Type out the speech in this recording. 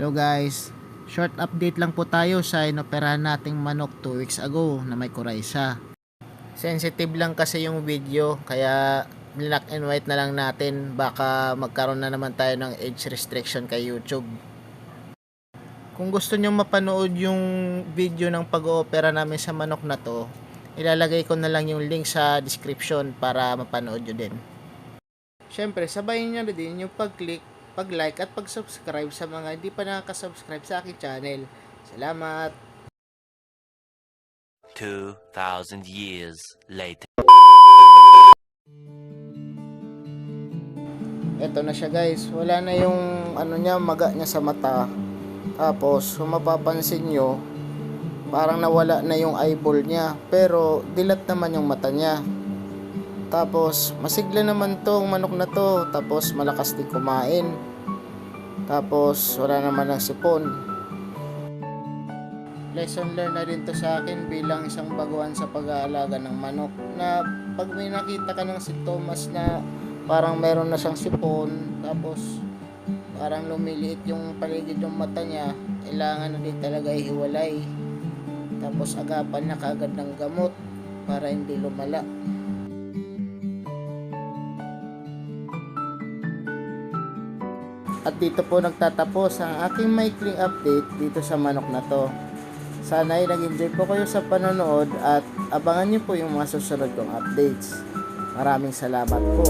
Hello guys, short update lang po tayo sa inoperahan nating manok 2 weeks ago na may kuraysa. Sensitive lang kasi yung video kaya black and white na lang natin, baka magkaroon na naman tayo ng age restriction kay YouTube. Kung gusto nyo mapanood yung video ng pag-oopera namin sa manok na to, ilalagay ko na lang yung link sa description para mapanood nyo din. Syempre, sabayin nyo na din yung pag-click, pag-like at pag-subscribe sa mga hindi pa nakaka-subscribe sa aking channel. Salamat! 2,000 years later. Eto na siya guys, wala na yung maga niya sa mata. Tapos, kung mapapansin nyo, parang nawala na yung eyeball niya, pero dilat naman yung mata niya. Tapos, masigla naman tong manok na to, tapos malakas din kumain. Tapos, wala naman ng sipon. Lesson learned na din to sa akin bilang isang baguhan sa pag-aalaga ng manok, na pag may nakita ka ng sintomas na parang meron na siyang sipon, tapos parang lumiliit yung paligid ng mata niya, kailangan na din talaga ihiwalay. Tapos agapan na kaagad ng gamot para hindi lumala. At dito po nagtatapos ang aking maikling update dito sa manok na to. Sana ay nag-enjoy po kayo sa panonood at abangan nyo po yung mga susunod kong updates. Maraming salamat po.